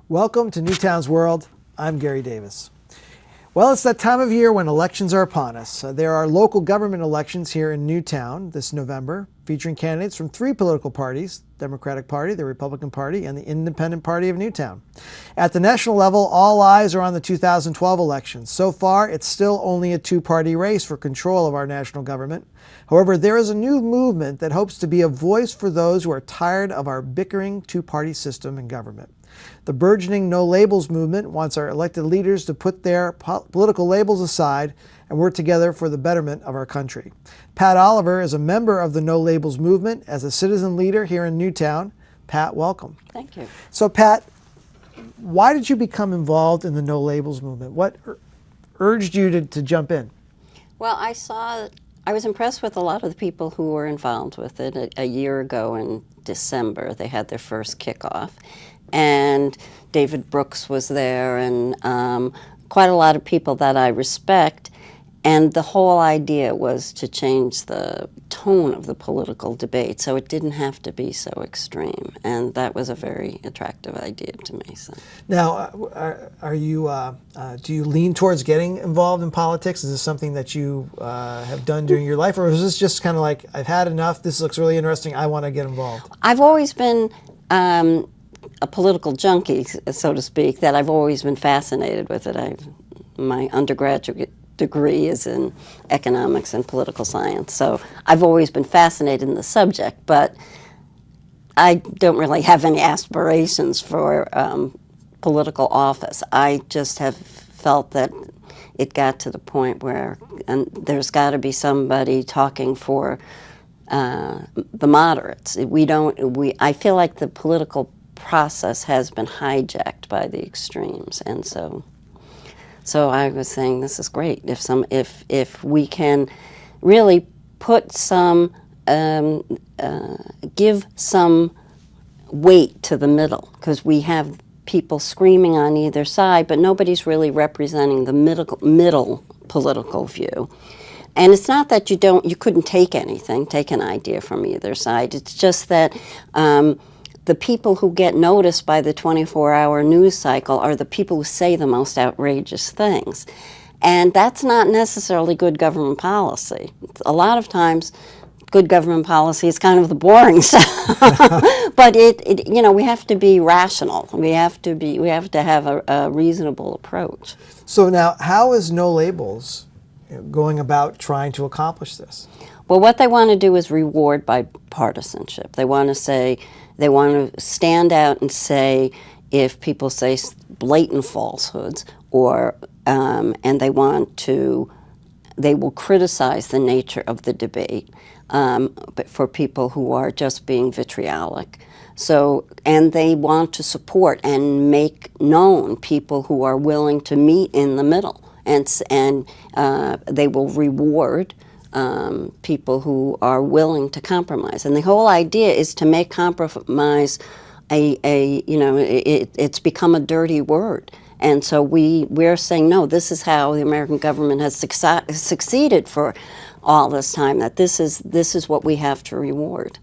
Welcome to Newtown's World. I'm Gary Davis. Well, it's that time of year when elections are upon us. There are local government elections here in Newtown this November, featuring candidates from three political parties: the Democratic Party, the Republican Party, and the Independent Party of Newtown. At the national level, all eyes are on the 2012 elections. So far, it's still only a two-party race for control of our national government. However, there is a new movement that hopes to be a voice for those who are tired of our bickering two-party system in government. The burgeoning No Labels movement wants our elected leaders to put their political labels aside and work together for the betterment of our country. Pat Olivor is a member of the No Labels movement as a citizen leader here in Newtown. Pat, welcome. Thank you. So, Pat, why did you become involved in the No Labels movement? What urged you to jump in? Well, I was impressed with a lot of the people who were involved with it. A year ago in December, they had their first kickoff. And David Brooks was there, and quite a lot of people that I respect. And the whole idea was to change the tone of the political debate, so it didn't have to be so extreme. And that was a very attractive idea to me. So. Now, do you lean towards getting involved in politics? Is this something that you have done during your life, or is this just kind of like, I've had enough, this looks really interesting, I want to get involved? I've always been a political junkie, so to speak, that I've always been fascinated with it. My undergraduate degree is in economics and political science, so I've always been fascinated in the subject, but I don't really have any aspirations for political office. I just have felt that it got to the point where there's got to be somebody talking for the moderates. I feel like the political process has been hijacked by the extremes, and so I was saying this is great if we can really put some give some weight to the middle, because we have people screaming on either side, but nobody's really representing the middle political view. And it's not that you couldn't take an idea from either side. It's just that the people who get noticed by the 24-hour news cycle are the people who say the most outrageous things. And that's not necessarily good government policy. A lot of times, good government policy is kind of the boring stuff. But we have to be rational. We have to have a reasonable approach. So now, how is No Labels going about trying to accomplish this? Well, what they want to do is reward bipartisanship. They want to stand out and say if people say blatant falsehoods, or and they will criticize the nature of the debate, but for people who are just being vitriolic. And they want to support and make known people who are willing to meet in the middle, and they will reward people who are willing to compromise. And the whole idea is to make compromise it's become a dirty word. And so we're saying, no, this is how the American government has succeeded for all this time, that this is what we have to reward.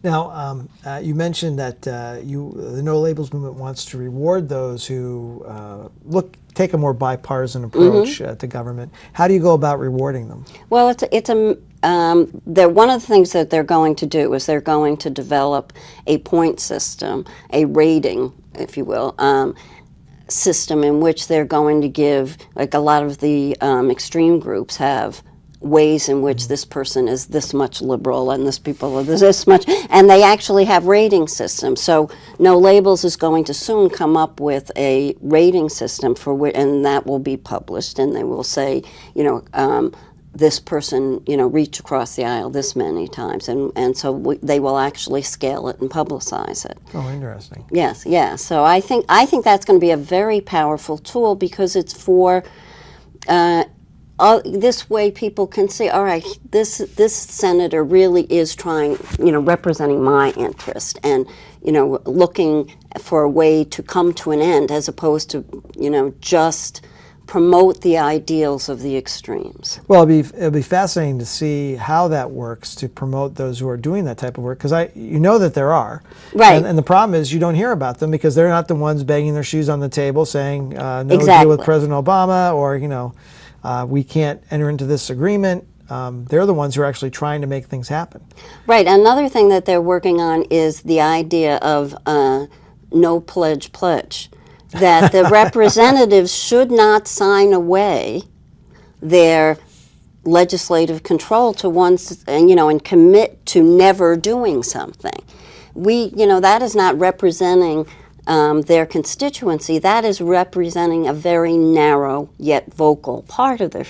Now, you mentioned that the No Labels movement wants to reward those who take a more bipartisan approach to government. How do you go about rewarding them? Well, one of the things that they're going to do is they're going to develop a point system, a rating, if you will, system in which they're going to give, like a lot of the extreme groups have, ways in which this person is this much liberal and this people are this much, and they actually have rating systems. So No Labels is going to soon come up with a rating system and that will be published, and they will say, this person, reached across the aisle this many times, and so they will actually scale it and publicize it. Oh, interesting. Yes, yeah. So I think that's going to be a very powerful tool, because it's for this way people can say, all right, this senator really is trying, representing my interest, and looking for a way to come to an end, as opposed to just promote the ideals of the extremes. Well, it'll be fascinating to see how that works to promote those who are doing that type of work, because you know that there are. Right. And the problem is you don't hear about them because they're not the ones banging their shoes on the table saying, no Exactly. deal with President Obama, or, we can't enter into this agreement. They're the ones who are actually trying to make things happen. Right. Another thing that they're working on is the idea of no pledge pledge, that the representatives should not sign away their legislative control to and commit to never doing something. That is not representing their constituency. That is representing a very narrow yet vocal part of their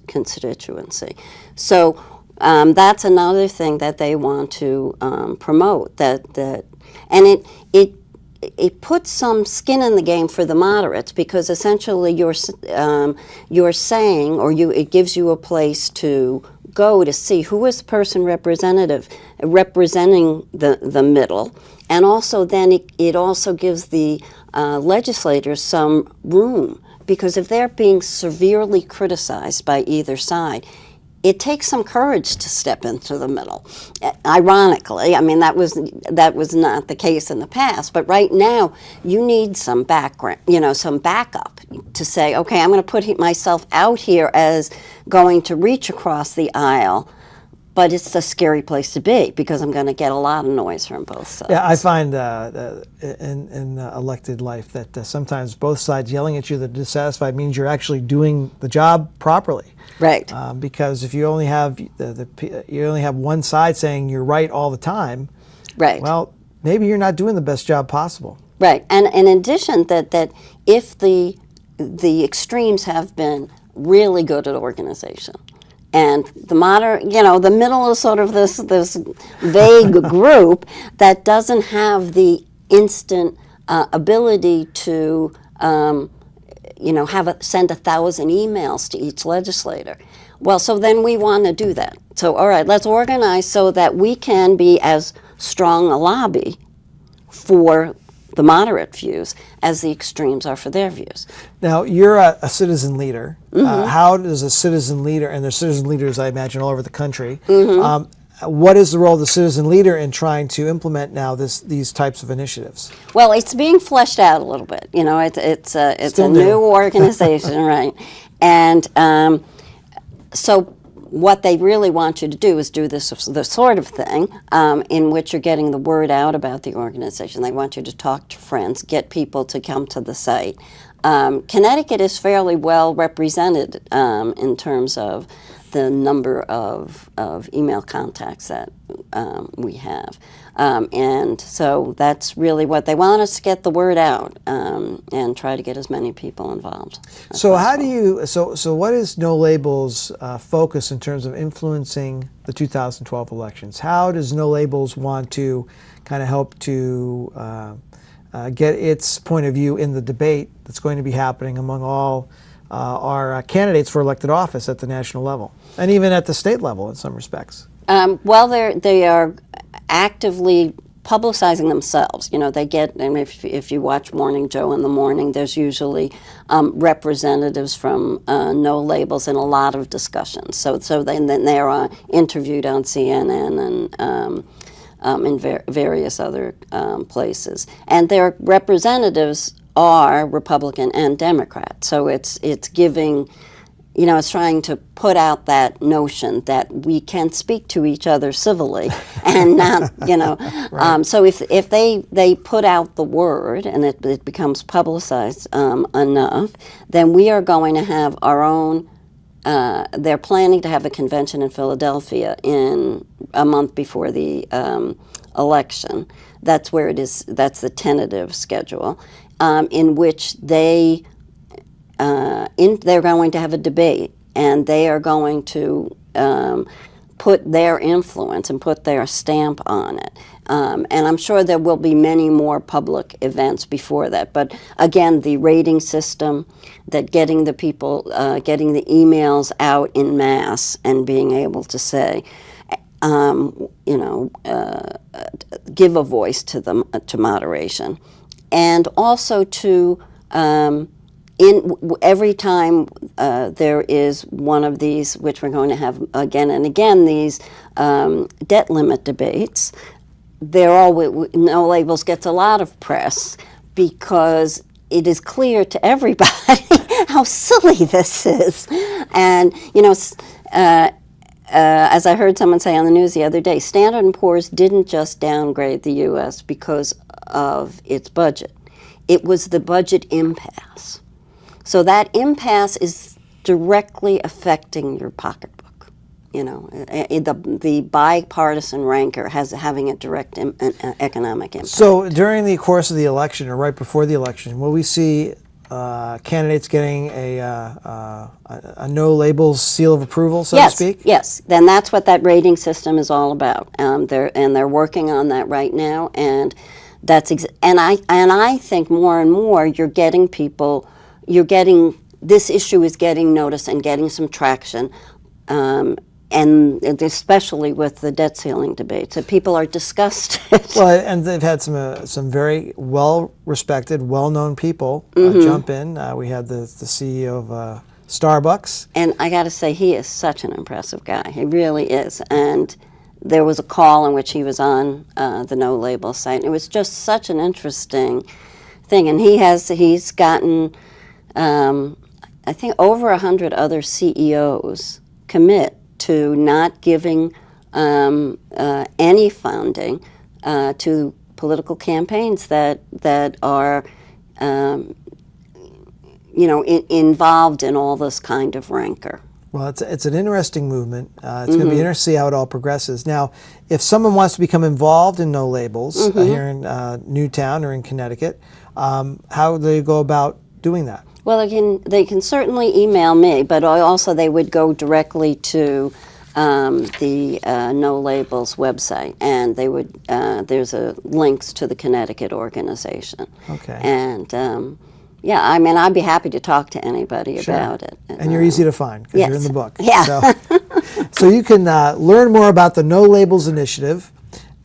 constituency. So that's another thing that they want to promote. And it puts some skin in the game for the moderates, because essentially you're saying, or it gives you a place to go to see who is the person representing the middle, and also then it also gives the legislators some room, because if they're being severely criticized by either side, it takes some courage to step into the middle. Ironically, I mean, that was not the case in the past, but right now you need some background, some backup to say, okay, I'm going to put myself out here as going to reach across the aisle, but it's a scary place to be because I'm going to get a lot of noise from both sides. Yeah, I find in elected life that sometimes both sides yelling at you that are dissatisfied means you're actually doing the job properly. Right. Because if you only have you only have one side saying you're right all the time, right. Well, maybe you're not doing the best job possible. Right. And in addition, that if the extremes have been really good at organization, and the middle is sort of this vague group that doesn't have the instant ability to send 1,000 emails to each legislator. Well, so then we want to do that. So, all right, let's organize so that we can be as strong a lobby for the moderate views as the extremes are for their views. Now, you're a citizen leader. Mm-hmm. How does a citizen leader, and there's citizen leaders, I imagine, all over the country, Mm-hmm. What is the role of the citizen leader in trying to implement now these types of initiatives? Well, it's being fleshed out a little bit. It's a new organization, right? And so what they really want you to do is do the sort of thing in which you're getting the word out about the organization. They want you to talk to friends, get people to come to the site. Connecticut is fairly well represented in terms of the number of email contacts that we have. And so that's really what they want us to get the word out and try to get as many people involved. So how do you, so what is No Labels' focus in terms of influencing the 2012 elections? How does No Labels want to kind of help to get its point of view in the debate that's going to be happening among all our candidates for elected office at the national level, and even at the state level in some respects? Well, they are actively publicizing themselves. They get, and if you watch Morning Joe in the morning, there's usually representatives from No Labels in a lot of discussions. So then they're interviewed on CNN and in various other places. And their representatives are Republican and Democrat. So it's giving, it's trying to put out that notion that we can speak to each other civilly and not, Right. So if they put out the word and it becomes publicized enough, then we are going to have our own, they're planning to have a convention in Philadelphia in a month before the election. That's where it is, that's the tentative schedule, in which they're going to have a debate, and they are going to put their influence and put their stamp on it. And I'm sure there will be many more public events before that. But again, the rating system, that getting the people, getting the emails out in mass and being able to say, give a voice to moderation, and also to every time there is one of these, which we're going to have again and again, these debt limit debates, No Labels gets a lot of press because it is clear to everybody how silly this is. And, as I heard someone say on the news the other day, Standard & Poor's didn't just downgrade the U.S. because of its budget. It was the budget impasse. So that impasse is directly affecting your pocketbook. The bipartisan rancor having a direct economic impact. So during the course of the election, or right before the election, will we see candidates getting a no labels seal of approval, so to speak? Yes, then that's what that rating system is all about. They're working on that right now, and I think more and more you're getting this issue is getting noticed and getting some traction. And especially with the debt ceiling debates, that people are disgusted. Well, and they've had some very well-respected, well-known people jump in. We had the CEO of Starbucks. And I got to say, he is such an impressive guy. He really is. And there was a call in which he was on the No Label site. It was just such an interesting thing. And he's gotten, I think, over 100 other CEOs commit to not giving any funding to political campaigns that are, involved in all this kind of rancor. Well, it's an interesting movement. It's going to be interesting to see how it all progresses. Now, if someone wants to become involved in No Labels here in Newtown or in Connecticut, how do they go about doing that? Well, they can certainly email me, but also they would go directly to the No Labels website, and they would. There's links to the Connecticut organization. Okay. And I'd be happy to talk to anybody about it. And you're easy to find because yes. you're in the book. Yeah. So you can learn more about the No Labels initiative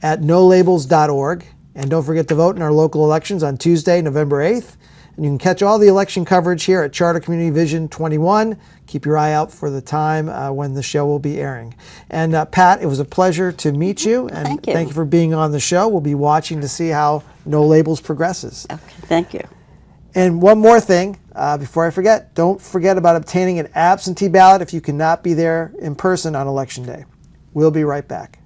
at nolabels.org, and don't forget to vote in our local elections on Tuesday, November 8th. And you can catch all the election coverage here at Charter Community Vision 21. Keep your eye out for the time when the show will be airing. And Pat, it was a pleasure to meet you. And thank you for being on the show. We'll be watching to see how No Labels progresses. Okay, thank you. And one more thing before I forget, don't forget about obtaining an absentee ballot if you cannot be there in person on Election Day. We'll be right back.